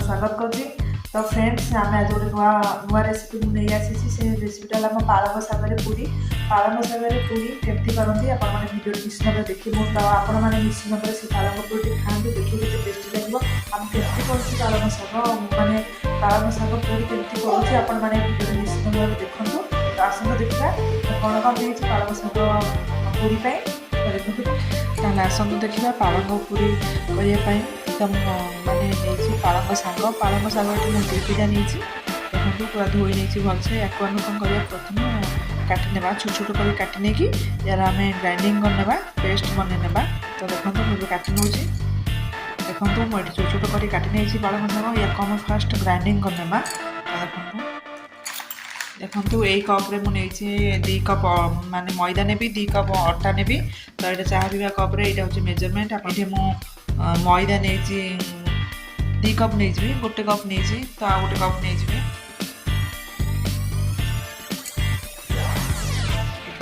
स्वागत करुँची। तो फ्रेंड्स आम आज गोटे नुआ नुआ रेसिपी मुझे आसी से रेसिपीटा है पालंग शागर पूरी। पालंग शागर पूरी केमती करती आपने भिडियो निश्चित भाव देखिए तो आपण मैंने निश्चित भाव से पालंग पूरी खाते देखिए केते टेस्टी लगे आम केमती करुँच पालंग शाग माने पालंग शाग पूरी केमती करुँच आपण मैंने भिडियो निश्चित भाव देखूँ। तो आसत देखा कौन कौन नहीं पालंग शाग पूरी देखो आसत देखा पालंग पूरी करने तो मैंने नहीं पालंग शाग मुझे दुईटा नहीं देखो पूरा धोई नहीं भलसे या कौन करा प्रथम काटने छोट छोट कर काटने की यार आम ग्राइंडिंग करने पेस्ट बनने। तो देखो मुझे काटि नौ देखो मुझे छोट छोट कर काटि पालंग शाग या आम फास्ट ग्राइंडिंग करने। देखो यही कप्रे मुझे 2 कप माने मैदा ने 2 कप अटा ने तो ये चाह पीवा कप्रे यहाँ हूँ मेजरमेंट ये मैदा नहीं 2 कप नहीं गोटे कप नहीं तो आ गोटे कप नहीं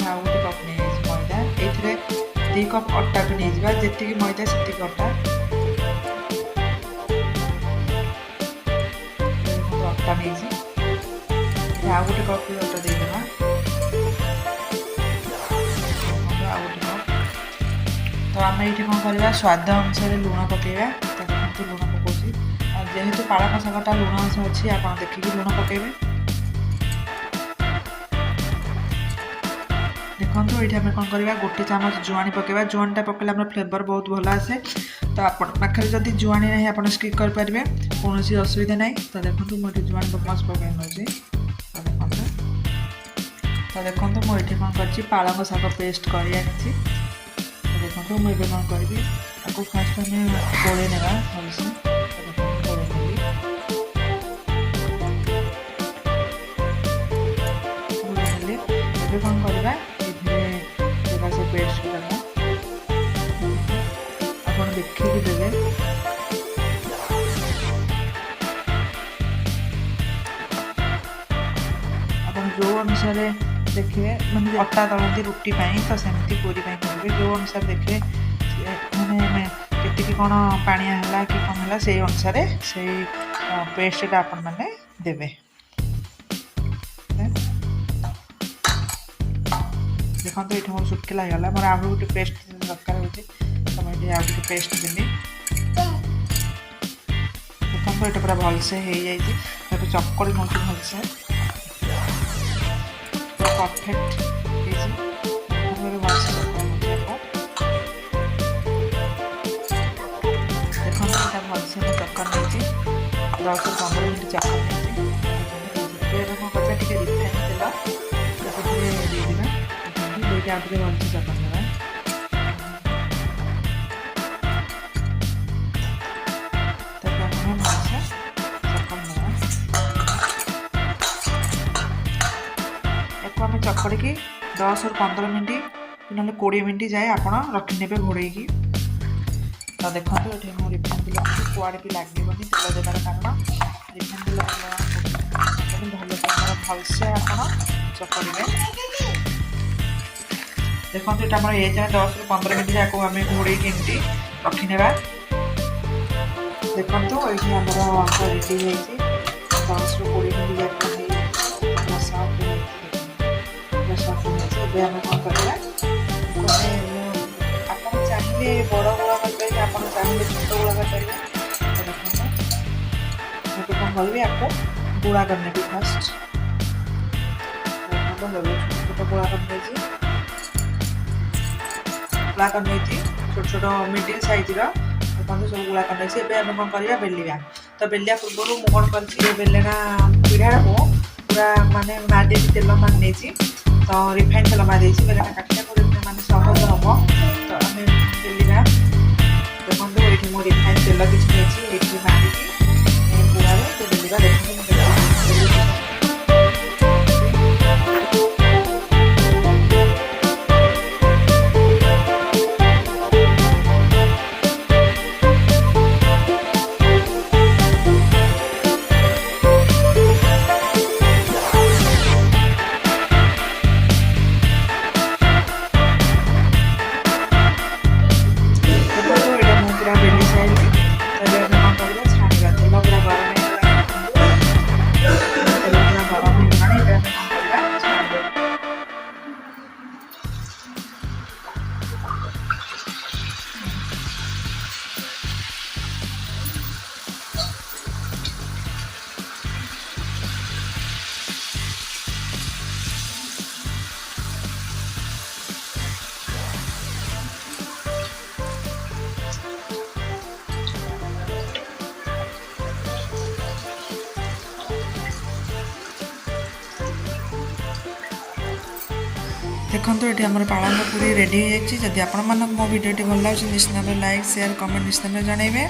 आ गोटे कप नहीं मैदा ये 2 कप अटा भी नहीं जी मैदा से अटा अटा नहीं आ गोटे कप अटा देदेवा आ गोटे कप। तो आम ये कौन करवा स्वाद अनुसार लुण पकेबा तो लुण पकाउची जेहेतु पालंग शागटा लुण अंश अच्छी आप देखिए लुण पकेबे। देखो ये कौन करवा गोटे चामच जुआनी पकेबा जुआनीटा पकेले आम फ्लेवर बहुत भल आसे। तो आप पाखे जदि जुआनी ना आप स्किप करेंगे कौन असुविधा ना। तो देखो मुझे जुआनी चामच पकई नौ तो देखो मुझे कौन कर पालंग शाग पेस्ट कर देखो मुझे कौन करी आपको फास्ट आम गोले ना भलसे गोले नेली कौन करवा से पेस्ट करना आप देखिए देवे आप जो अनुसार देखिए मैंने अटा दलती रुटी तो सेमती पूरी करेंगे जो अनुसार देखिए मैंने केतिकी कौन पानिया है कि कौन है से अनुसार से पेस्टा आपण मैंने देवे। देखो तो ये मोर सुखला गला मोर आगे गोटे पेस्ट दरकार हो तो मुझे आ गए पेस्ट देली। देखो ये पूरा भलसे हो जाए चकड़ी नौ भलसे परफेक्ट देखो यहाँ भलसे चक्कर नहीं 10-15 मिनट चक्कर नहीं कौन करता टे रिफाइन तेल देदेवा दुईटा आगे भलसे चक्कर देवा। आम चकड़ी की 10-15 मिनट ना 20 मिनट जाए आप रखने घोड़े की। तो देखो ये मुझे रिफाइन तेल कुआड़े भी लगे तेल देवार कारण रिफाइन तेल भल भलसे आप चकड़े। देखो ये आम ये जाए 10-15 मिनट जाक आम घोड़े एमती रखने। देखो ये आम रेडी है 10-20 मिनट जाक आम कौन करवा आप चाहिए बड़ गोला करेंगे आप चाहिए छोट गोला करेंगे। तो कौन करी आपको गोला करने की फास्ट छोट गोला करने छोट छोट मिडिल साइज सब गोला करने सब कौन करवा बेलिया। तो बेलिया पूर्व मुझे कौन कर बेलना पीढ़ा को पूरा माने मार तेल मान नहीं तो रिफाइन तेल मारी बेलना काटा माने सहज हम तो आम बेलिया। देखो ये मुझे रिफाइन तेल किसी मारिकी पूरा बेलिया देखो पूरा बेली साइड देखो ये आम पालंग पूरी रेडी हो जाए। जदि आपण मानक मो वीडियो भल लगे निश्चित भाव लाइक शेयर कमेंट निश्चित जनइबे।